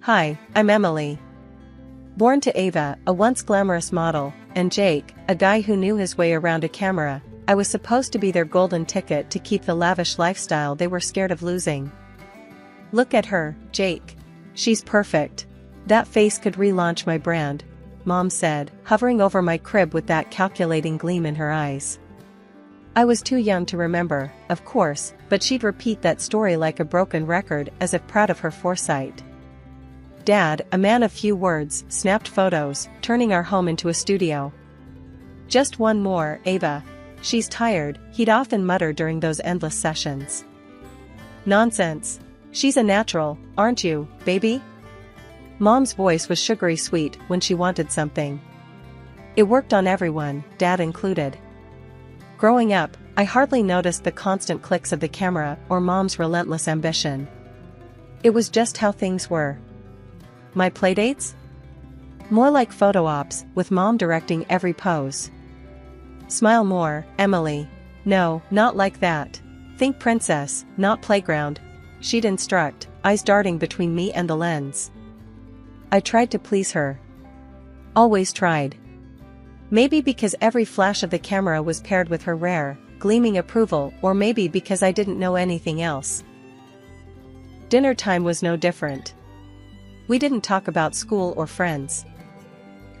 Hi, I'm Emily. Born to Ava, a once glamorous model, and Jake, a guy who knew his way around a camera, I was supposed to be their golden ticket to keep the lavish lifestyle they were scared of losing. Look at her, Jake. She's perfect. That face could relaunch my brand, Mom said, hovering over my crib with that calculating gleam in her eyes. I was too young to remember, of course, but she'd repeat that story like a broken record as if proud of her foresight. Dad, a man of few words, snapped photos, turning our home into a studio. Just one more, Ava. She's tired, he'd often mutter during those endless sessions. Nonsense. She's a natural, aren't you, baby? Mom's voice was sugary sweet when she wanted something. It worked on everyone, Dad included. Growing up, I hardly noticed the constant clicks of the camera or Mom's relentless ambition. It was just how things were. My playdates? More like photo ops, with Mom directing every pose. Smile more, Emily. No, not like that. Think princess, not playground. She'd instruct, eyes darting between me and the lens. I tried to please her. Always tried. Maybe because every flash of the camera was paired with her rare, gleaming approval, or maybe because I didn't know anything else. Dinner time was no different. We didn't talk about school or friends.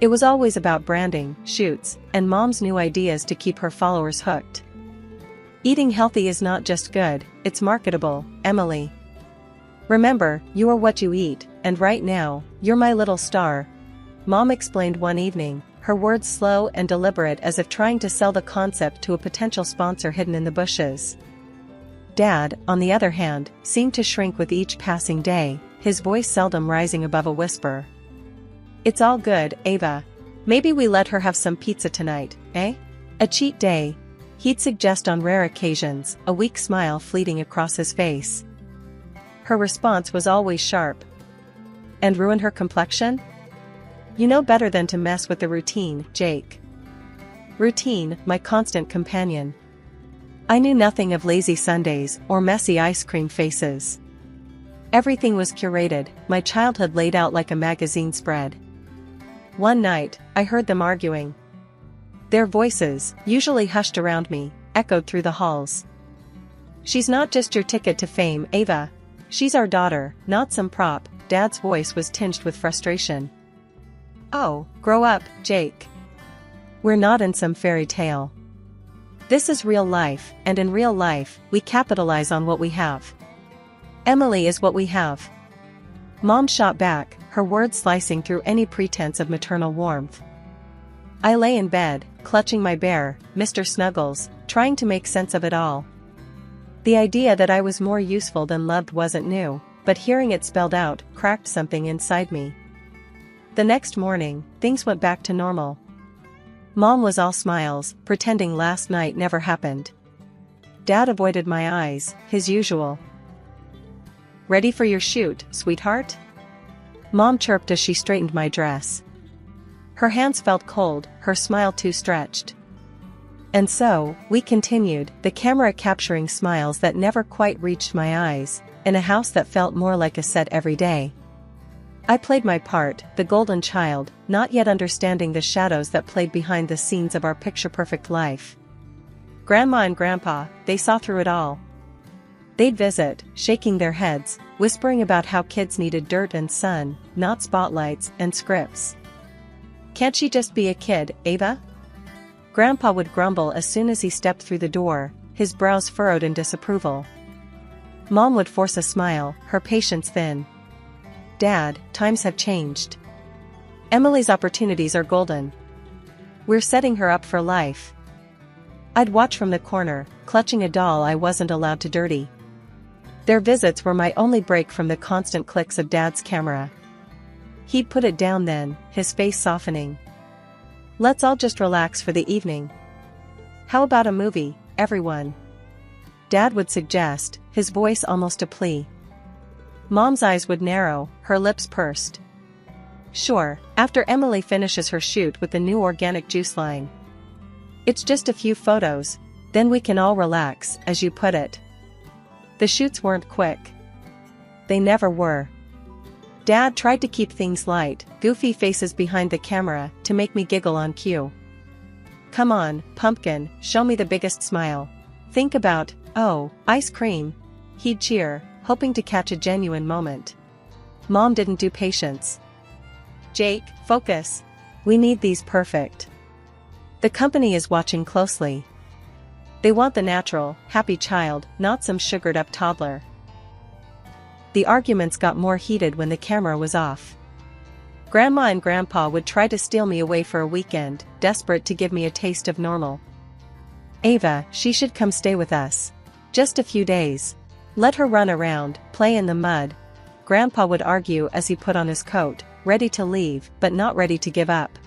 It was always about branding, shoots, and Mom's new ideas to keep her followers hooked. Eating healthy is not just good, it's marketable, Emily. Remember, you are what you eat, and right now, you're my little star. Mom explained one evening, her words slow and deliberate as if trying to sell the concept to a potential sponsor hidden in the bushes. Dad, on the other hand, seemed to shrink with each passing day, his voice seldom rising above a whisper. It's all good, Ava. Maybe we let her have some pizza tonight, eh? A cheat day, he'd suggest on rare occasions, a weak smile fleeting across his face. Her response was always sharp. And ruin her complexion? You know better than to mess with the routine, Jake. Routine, my constant companion. I knew nothing of lazy Sundays or messy ice cream faces. Everything was curated, my childhood laid out like a magazine spread. One night, I heard them arguing. Their voices, usually hushed around me, echoed through the halls. She's not just your ticket to fame, Ava. She's our daughter, not some prop. Dad's voice was tinged with frustration. Oh, grow up, Jake. We're not in some fairy tale. This is real life, and in real life, we capitalize on what we have. Emily is what we have. Mom shot back, her words slicing through any pretense of maternal warmth. I lay in bed, clutching my bear, Mr. Snuggles, trying to make sense of it all. The idea that I was more useful than loved wasn't new, but hearing it spelled out cracked something inside me. The next morning, things went back to normal. Mom was all smiles, pretending last night never happened. Dad avoided my eyes, his usual. Ready for your shoot, sweetheart? Mom chirped as she straightened my dress. Her hands felt cold, her smile too stretched. And so, we continued, the camera capturing smiles that never quite reached my eyes, in a house that felt more like a set every day. I played my part, the golden child, not yet understanding the shadows that played behind the scenes of our picture-perfect life. Grandma and Grandpa, they saw through it all. They'd visit, shaking their heads, whispering about how kids needed dirt and sun, not spotlights and scripts. Can't she just be a kid, Ava? Grandpa would grumble as soon as he stepped through the door, his brows furrowed in disapproval. Mom would force a smile, her patience thin. Dad, times have changed. Emily's opportunities are golden. We're setting her up for life. I'd watch from the corner, clutching a doll I wasn't allowed to dirty. Their visits were my only break from the constant clicks of Dad's camera. He'd put it down then, his face softening. Let's all just relax for the evening. How about a movie, everyone? Dad would suggest, his voice almost a plea. Mom's eyes would narrow, her lips pursed. Sure, after Emily finishes her shoot with the new organic juice line. It's just a few photos, then we can all relax, as you put it. The shoots weren't quick. They never were. Dad tried to keep things light, goofy faces behind the camera, to make me giggle on cue. Come on, pumpkin, show me the biggest smile. Think about, oh, ice cream. He'd cheer, hoping to catch a genuine moment. Mom didn't do patience. Jake, focus. We need these perfect. The company is watching closely. They want the natural, happy child, not some sugared-up toddler. The arguments got more heated when the camera was off. Grandma and Grandpa would try to steal me away for a weekend, desperate to give me a taste of normal. Ava, she should come stay with us. Just a few days. Let her run around, play in the mud. Grandpa would argue as he put on his coat, ready to leave but not ready to give up.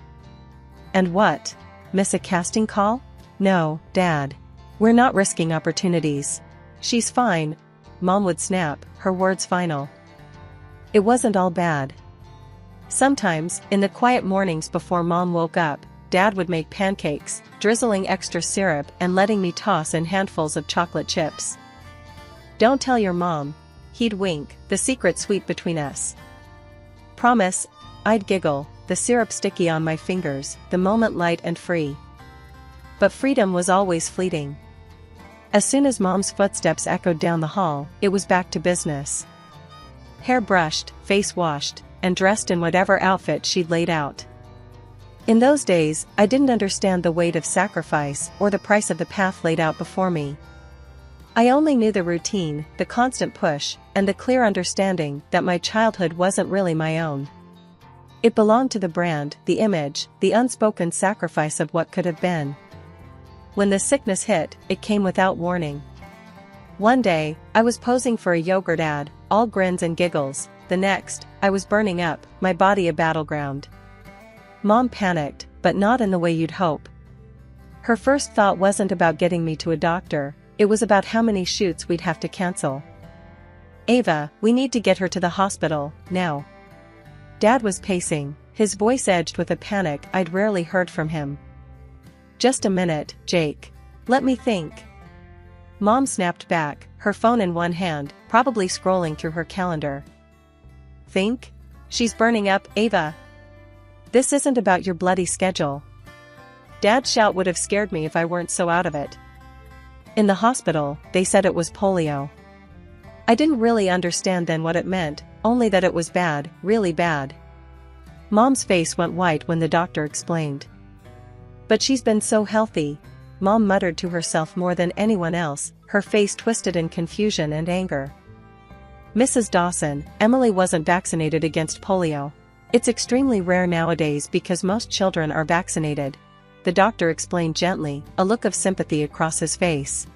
And what? Miss a casting call? No, Dad. We're not risking opportunities. She's fine. Mom would snap, her words final. It wasn't all bad. Sometimes, in the quiet mornings before Mom woke up, Dad would make pancakes, drizzling extra syrup and letting me toss in handfuls of chocolate chips. Don't tell your mom. He'd wink, the secret sweet between us. Promise. I'd giggle, the syrup sticky on my fingers, the moment light and free. But freedom was always fleeting. As soon as Mom's footsteps echoed down the hall, it was back to business. Hair brushed, face washed, and dressed in whatever outfit she'd laid out. In those days, I didn't understand the weight of sacrifice or the price of the path laid out before me. I only knew the routine, the constant push, and the clear understanding that my childhood wasn't really my own. It belonged to the brand, the image, the unspoken sacrifice of what could have been. When the sickness hit, it came without warning. One day, I was posing for a yogurt ad, all grins and giggles. The next, I was burning up, my body a battleground. Mom panicked, but not in the way you'd hope. Her first thought wasn't about getting me to a doctor, it was about how many shoots we'd have to cancel. Ava, we need to get her to the hospital, now. Dad was pacing, his voice edged with a panic I'd rarely heard from him. Just a minute, Jake. Let me think. Mom snapped back, her phone in one hand, probably scrolling through her calendar. Think? She's burning up, Ava. This isn't about your bloody schedule. Dad's shout would have scared me if I weren't so out of it. In the hospital, they said it was polio. I didn't really understand then what it meant, only that it was bad, really bad. Mom's face went white when the doctor explained. But she's been so healthy, Mom muttered to herself more than anyone else, her face twisted in confusion and anger. Mrs. Dawson, Emily wasn't vaccinated against polio. It's extremely rare nowadays because most children are vaccinated, the doctor explained gently, a look of sympathy across his face.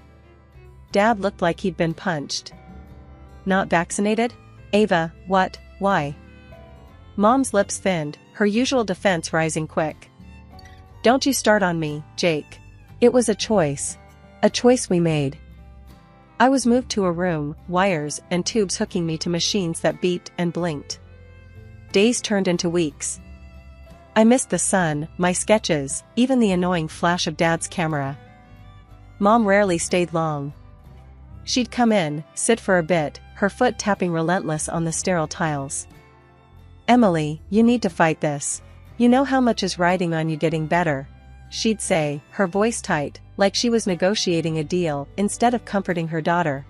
Dad looked like he'd been punched. Not vaccinated? Ava, what, why? Mom's lips thinned, her usual defense rising quick. Don't you start on me, Jake. It was a choice we made. I was moved to a room, wires and tubes hooking me to machines that beeped and blinked. Days turned into weeks. I missed the sun, my sketches, even the annoying flash of Dad's camera. Mom rarely stayed long. She'd come in, sit for a bit, her foot tapping relentless on the sterile tiles. Emily, you need to fight this. You know how much is riding on you getting better, she'd say, her voice tight, like she was negotiating a deal instead of comforting her daughter.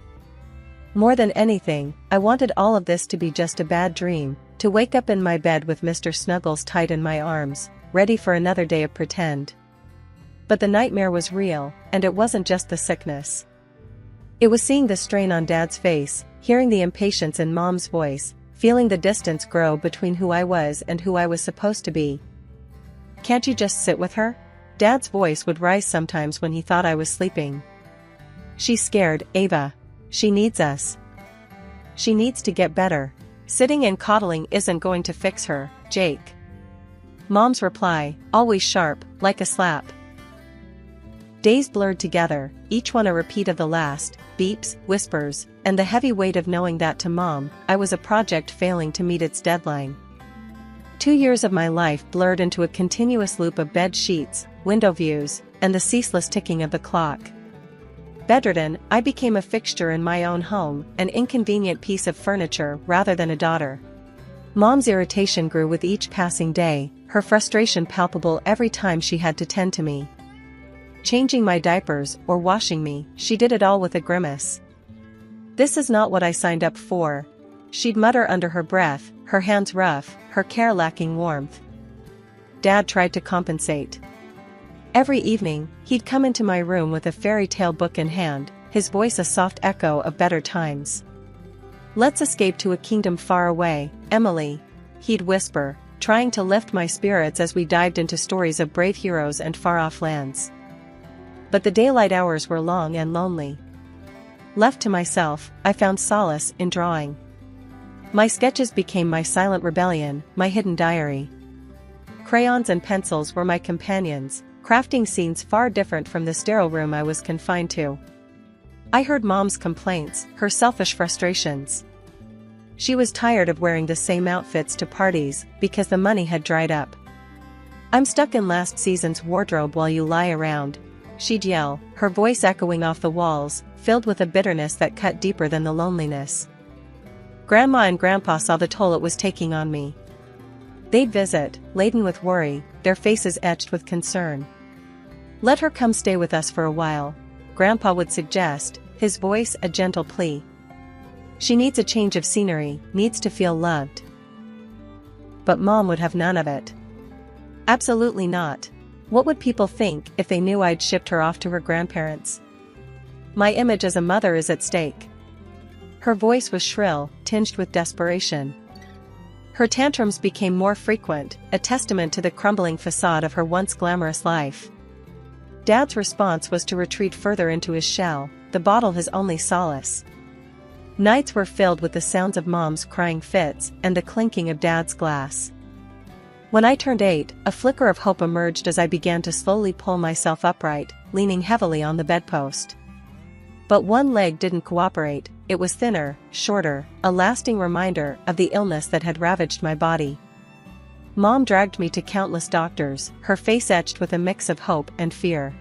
More than anything, I wanted all of this to be just a bad dream, to wake up in my bed with Mr. Snuggles tight in my arms, ready for another day of pretend. But the nightmare was real, and it wasn't just the sickness. It was seeing the strain on Dad's face, hearing the impatience in Mom's voice, feeling the distance grow between who I was and who I was supposed to be. Can't you just sit with her? Dad's voice would rise sometimes when he thought I was sleeping. She's scared, Ava. She needs us. She needs to get better. Sitting and coddling isn't going to fix her, Jake. Mom's reply, always sharp, like a slap. Days blurred together, each one a repeat of the last, beeps, whispers, and the heavy weight of knowing that to Mom, I was a project failing to meet its deadline. 2 years of my life blurred into a continuous loop of bed sheets, window views, and the ceaseless ticking of the clock. Bedridden, I became a fixture in my own home, an inconvenient piece of furniture rather than a daughter. Mom's irritation grew with each passing day, her frustration palpable every time she had to tend to me. Changing my diapers or washing me, she did it all with a grimace. "This is not what I signed up for," she'd mutter under her breath, her hands rough, her care lacking warmth. Dad tried to compensate. Every evening, he'd come into my room with a fairy tale book in hand, his voice a soft echo of better times. "Let's escape to a kingdom far away, Emily," he'd whisper, trying to lift my spirits as we dived into stories of brave heroes and far-off lands. But the daylight hours were long and lonely. Left to myself, I found solace in drawing. My sketches became my silent rebellion, my hidden diary. Crayons and pencils were my companions, crafting scenes far different from the sterile room I was confined to. I heard Mom's complaints, her selfish frustrations. She was tired of wearing the same outfits to parties because the money had dried up. "I'm stuck in last season's wardrobe while you lie around," she'd yell, her voice echoing off the walls, filled with a bitterness that cut deeper than the loneliness. Grandma and Grandpa saw the toll it was taking on me. They'd visit, laden with worry, their faces etched with concern. "Let her come stay with us for a while," Grandpa would suggest, his voice a gentle plea. "She needs a change of scenery, needs to feel loved." But Mom would have none of it. Absolutely not. What would people think if they knew I'd shipped her off to her grandparents? My image as a mother is at stake. Her voice was shrill, tinged with desperation. Her tantrums became more frequent, a testament to the crumbling facade of her once glamorous life. Dad's response was to retreat further into his shell, the bottle his only solace. Nights were filled with the sounds of Mom's crying fits and the clinking of Dad's glass. When I turned 8, a flicker of hope emerged as I began to slowly pull myself upright, leaning heavily on the bedpost. But one leg didn't cooperate, it was thinner, shorter, a lasting reminder of the illness that had ravaged my body. Mom dragged me to countless doctors, her face etched with a mix of hope and fear.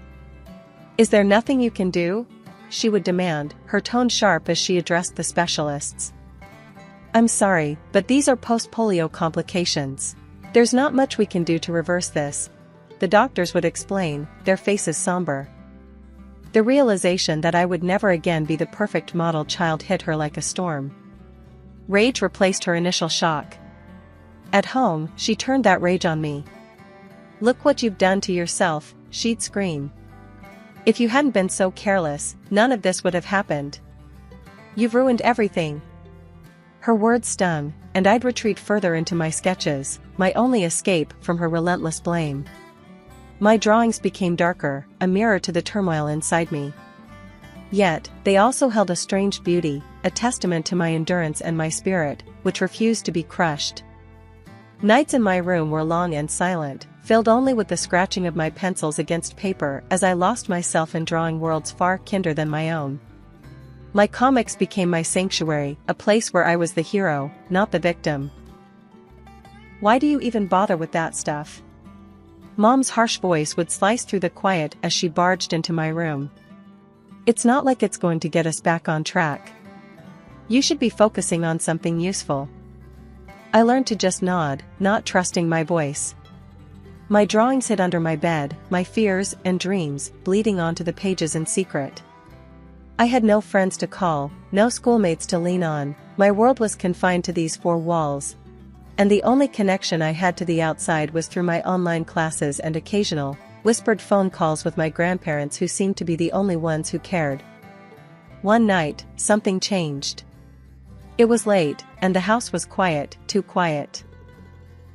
"Is there nothing you can do?" she would demand, her tone sharp as she addressed the specialists. "I'm sorry, but these are post-polio complications. There's not much we can do to reverse this," the doctors would explain, their faces somber. The realization that I would never again be the perfect model child hit her like a storm. Rage replaced her initial shock. At home, she turned that rage on me. "Look what you've done to yourself," she'd scream. "If you hadn't been so careless, none of this would have happened. You've ruined everything." Her words stung, and I'd retreat further into my sketches, my only escape from her relentless blame. My drawings became darker, a mirror to the turmoil inside me. Yet, they also held a strange beauty, a testament to my endurance and my spirit, which refused to be crushed. Nights in my room were long and silent, filled only with the scratching of my pencils against paper as I lost myself in drawing worlds far kinder than my own. My comics became my sanctuary, a place where I was the hero, not the victim. "Why do you even bother with that stuff?" Mom's harsh voice would slice through the quiet as she barged into my room. "It's not like it's going to get us back on track. You should be focusing on something useful." I learned to just nod, not trusting my voice. My drawings hid under my bed, my fears and dreams bleeding onto the pages in secret. I had no friends to call, no schoolmates to lean on, my world was confined to these 4 walls. And the only connection I had to the outside was through my online classes and occasional, whispered phone calls with my grandparents who seemed to be the only ones who cared. One night, something changed. It was late, and the house was quiet, too quiet.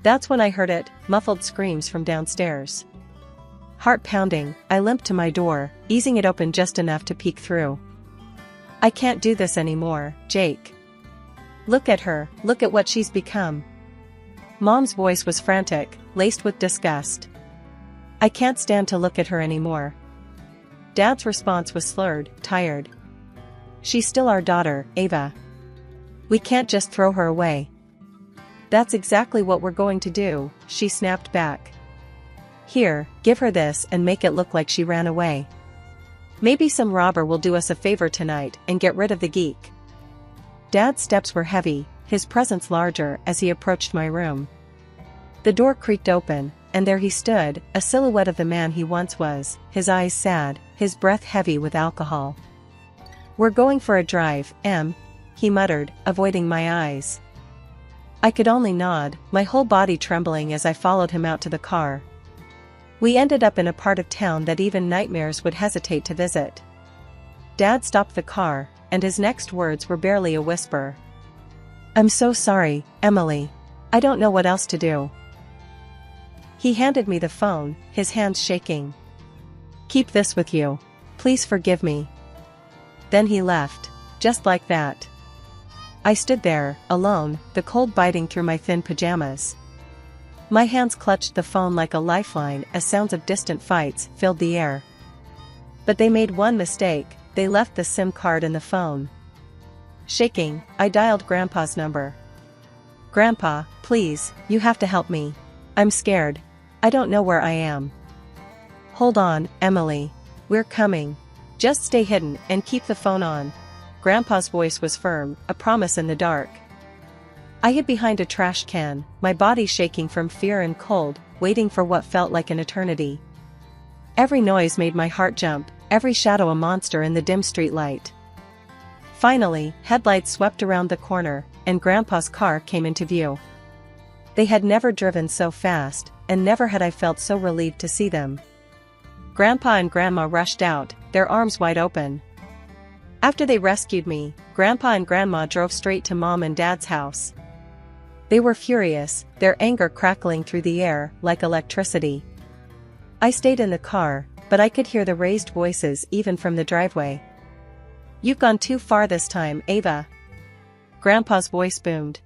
That's when I heard it, muffled screams from downstairs. Heart pounding, I limped to my door, easing it open just enough to peek through. "I can't do this anymore, Jake. Look at her, look at what she's become." Mom's voice was frantic, laced with disgust. "I can't stand to look at her anymore." Dad's response was slurred, tired. "She's still our daughter, Ava. We can't just throw her away." "That's exactly what we're going to do," she snapped back. "Here, give her this and make it look like she ran away. Maybe some robber will do us a favor tonight and get rid of the geek." Dad's steps were heavy, his presence larger as he approached my room. The door creaked open, and there he stood, a silhouette of the man he once was, his eyes sad, his breath heavy with alcohol. "We're going for a drive, Em," he muttered, avoiding my eyes. I could only nod, my whole body trembling as I followed him out to the car. We ended up in a part of town that even nightmares would hesitate to visit. Dad stopped the car, and his next words were barely a whisper. "I'm so sorry, Emily. I don't know what else to do." He handed me the phone, his hands shaking. "Keep this with you. Please forgive me." Then he left, just like that. I stood there, alone, the cold biting through my thin pajamas. My hands clutched the phone like a lifeline as sounds of distant fights filled the air. But they made one mistake, they left the SIM card in the phone. Shaking, I dialed Grandpa's number. "Grandpa, please, you have to help me. I'm scared. I don't know where I am." "Hold on, Emily. We're coming. Just stay hidden and keep the phone on." Grandpa's voice was firm, a promise in the dark. I hid behind a trash can, my body shaking from fear and cold, waiting for what felt like an eternity. Every noise made my heart jump, every shadow a monster in the dim street light. Finally, headlights swept around the corner, and Grandpa's car came into view. They had never driven so fast, and never had I felt so relieved to see them. Grandpa and Grandma rushed out, their arms wide open. After they rescued me, Grandpa and Grandma drove straight to Mom and Dad's house. They were furious, their anger crackling through the air like electricity. I stayed in the car, but I could hear the raised voices even from the driveway. "You've gone too far this time, Ava." Grandpa's voice boomed.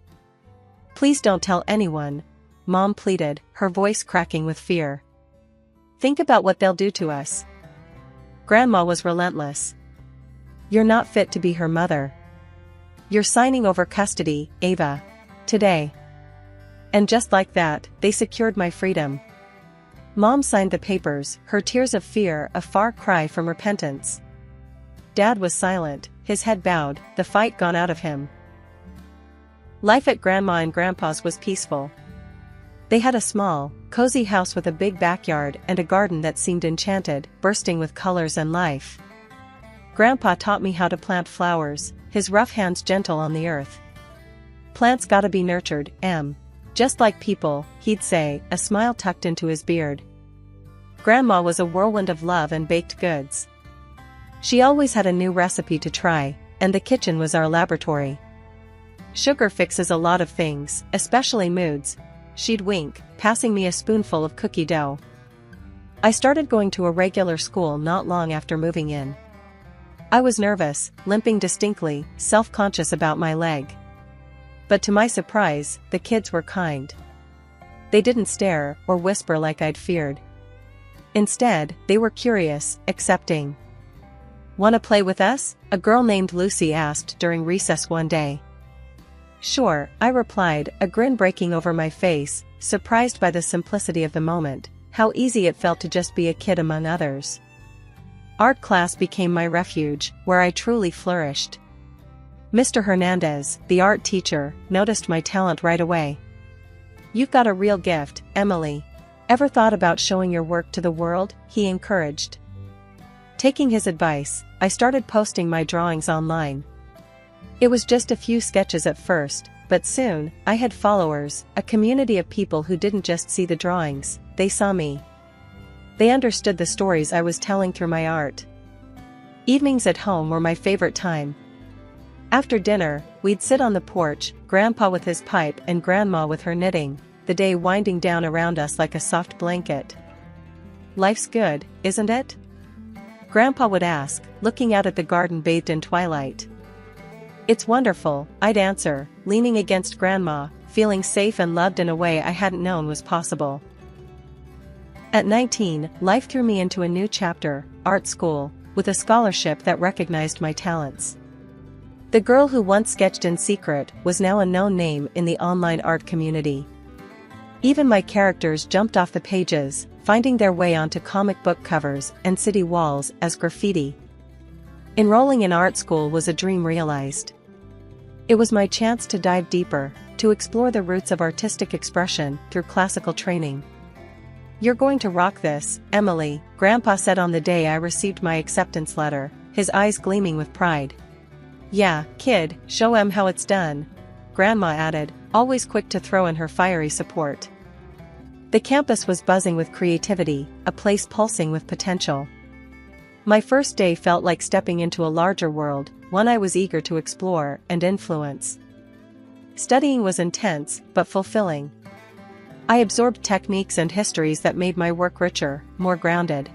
"Please don't tell anyone," Mom pleaded, her voice cracking with fear. "Think about what they'll do to us." Grandma was relentless. "You're not fit to be her mother. You're signing over custody, Ava. Today." And just like that, they secured my freedom. Mom signed the papers, her tears of fear a far cry from repentance. Dad was silent, his head bowed, the fight gone out of him. Life at Grandma and Grandpa's was peaceful. They had a small, cozy house with a big backyard and a garden that seemed enchanted, bursting with colors and life. Grandpa taught me how to plant flowers, his rough hands gentle on the earth. "Plants gotta be nurtured, Em. Just like people," he'd say, a smile tucked into his beard. Grandma was a whirlwind of love and baked goods. She always had a new recipe to try, and the kitchen was our laboratory. "Sugar fixes a lot of things, especially moods," she'd wink, passing me a spoonful of cookie dough. I started going to a regular school not long after moving in. I was nervous, limping distinctly, self-conscious about my leg. But to my surprise, the kids were kind. They didn't stare or whisper like I'd feared. Instead, they were curious, accepting. "Wanna play with us?" a girl named Lucy asked during recess one day. "Sure," I replied, a grin breaking over my face, surprised by the simplicity of the moment, how easy it felt to just be a kid among others. Art class became my refuge, where I truly flourished. Mr. Hernandez, the art teacher, noticed my talent right away. "You've got a real gift, Emily. Ever thought about showing your work to the world?" he encouraged. Taking his advice, I started posting my drawings online. It was just a few sketches at first, but soon, I had followers, a community of people who didn't just see the drawings, they saw me. They understood the stories I was telling through my art. Evenings at home were my favorite time. After dinner, we'd sit on the porch, Grandpa with his pipe and Grandma with her knitting, the day winding down around us like a soft blanket. "Life's good, isn't it?" Grandpa would ask, looking out at the garden bathed in twilight. "It's wonderful," I'd answer, leaning against Grandma, feeling safe and loved in a way I hadn't known was possible. At 19, life threw me into a new chapter, art school, with a scholarship that recognized my talents. The girl who once sketched in secret was now a known name in the online art community. Even my characters jumped off the pages, finding their way onto comic book covers and city walls as graffiti. Enrolling in art school was a dream realized. It was my chance to dive deeper, to explore the roots of artistic expression through classical training. "You're going to rock this, Emily," Grandpa said on the day I received my acceptance letter, his eyes gleaming with pride. "Yeah, kid, show 'em how it's done," Grandma added, always quick to throw in her fiery support. The campus was buzzing with creativity, a place pulsing with potential. My first day felt like stepping into a larger world, one I was eager to explore and influence. Studying was intense, but fulfilling. I absorbed techniques and histories that made my work richer, more grounded.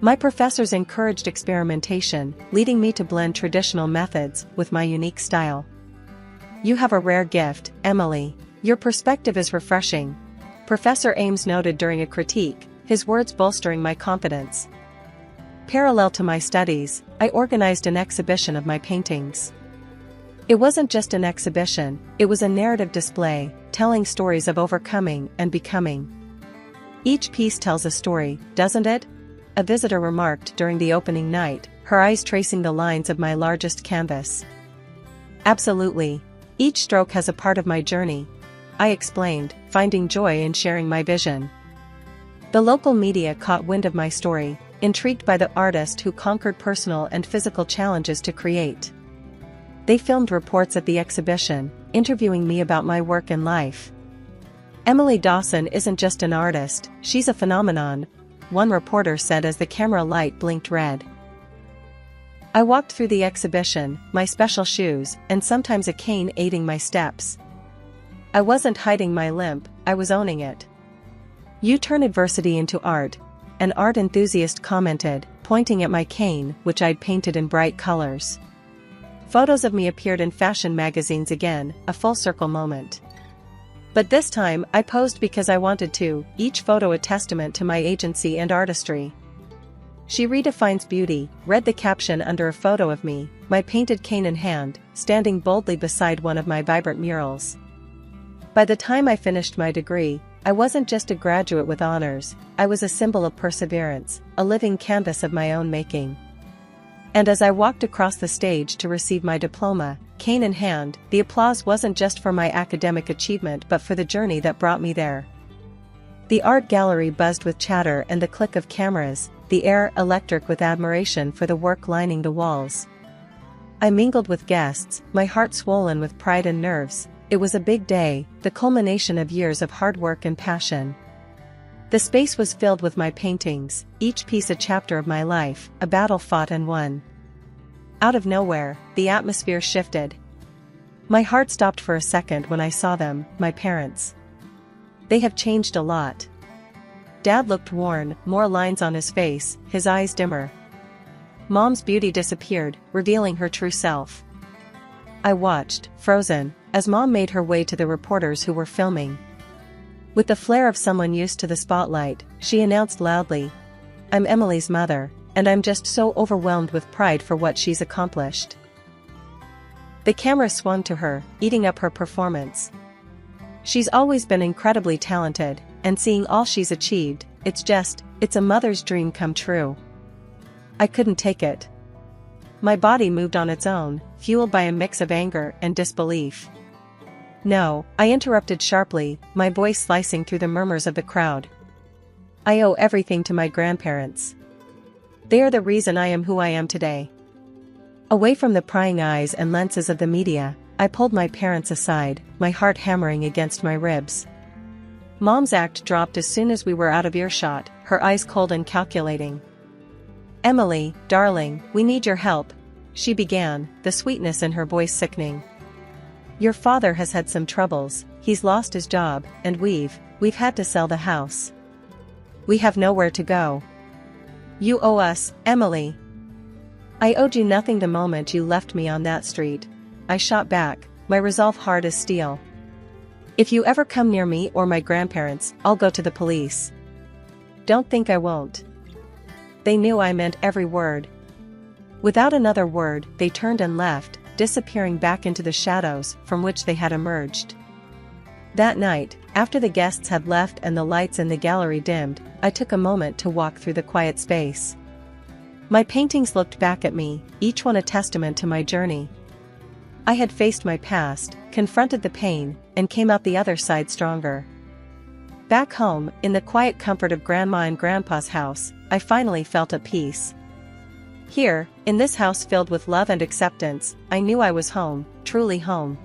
My professors encouraged experimentation, leading me to blend traditional methods with my unique style. "You have a rare gift, Emily. Your perspective is refreshing," Professor Ames noted during a critique, his words bolstering my confidence. Parallel to my studies, I organized an exhibition of my paintings. It wasn't just an exhibition, it was a narrative display, telling stories of overcoming and becoming. "Each piece tells a story, doesn't it?" a visitor remarked during the opening night, her eyes tracing the lines of my largest canvas. "Absolutely. Each stroke has a part of my journey," I explained, finding joy in sharing my vision. The local media caught wind of my story, intrigued by the artist who conquered personal and physical challenges to create. They filmed reports at the exhibition, interviewing me about my work and life. "Emily Dawson isn't just an artist, she's a phenomenon," one reporter said as the camera light blinked red. I walked through the exhibition, my special shoes, and sometimes a cane aiding my steps. I wasn't hiding my limp, I was owning it. "You turn adversity into art," an art enthusiast commented, pointing at my cane, which I'd painted in bright colors. Photos of me appeared in fashion magazines again, a full-circle moment. But this time, I posed because I wanted to, each photo a testament to my agency and artistry. "She redefines beauty," read the caption under a photo of me, my painted cane in hand, standing boldly beside one of my vibrant murals. By the time I finished my degree, I wasn't just a graduate with honors, I was a symbol of perseverance, a living canvas of my own making. And as I walked across the stage to receive my diploma, cane in hand, the applause wasn't just for my academic achievement but for the journey that brought me there. The art gallery buzzed with chatter and the click of cameras, the air electric with admiration for the work lining the walls. I mingled with guests, my heart swollen with pride and nerves. It was a big day, the culmination of years of hard work and passion. The space was filled with my paintings, each piece a chapter of my life, a battle fought and won. Out of nowhere, the atmosphere shifted. My heart stopped for a second when I saw them, my parents. They have changed a lot. Dad looked worn, more lines on his face, his eyes dimmer. Mom's beauty disappeared, revealing her true self. I watched, frozen, as Mom made her way to the reporters who were filming. With the flair of someone used to the spotlight, she announced loudly, "I'm Emily's mother, and I'm just so overwhelmed with pride for what she's accomplished." The camera swung to her, eating up her performance. She's always been incredibly talented, and seeing all she's achieved, it's a mother's dream come true. I couldn't take it. My body moved on its own, fueled by a mix of anger and disbelief. "No," I interrupted sharply, my voice slicing through the murmurs of the crowd. "I owe everything to my grandparents. They are the reason I am who I am today." Away from the prying eyes and lenses of the media, I pulled my parents aside, my heart hammering against my ribs. Mom's act dropped as soon as we were out of earshot, her eyes cold and calculating. "Emily, darling, we need your help," she began, the sweetness in her voice sickening. "Your father has had some troubles, he's lost his job, and we've had to sell the house. We have nowhere to go. You owe us, Emily." "I owed you nothing the moment you left me on that street," I shot back, my resolve hard as steel. "If you ever come near me or my grandparents, I'll go to the police." "Don't think I won't." They knew I meant every word. Without another word, they turned and left, disappearing back into the shadows from which they had emerged. That night, after the guests had left and the lights in the gallery dimmed, I took a moment to walk through the quiet space. My paintings looked back at me, each one a testament to my journey. I had faced my past, confronted the pain, and came out the other side stronger. Back home, in the quiet comfort of Grandma and Grandpa's house, I finally felt at peace. Here, in this house filled with love and acceptance, I knew I was home, truly home.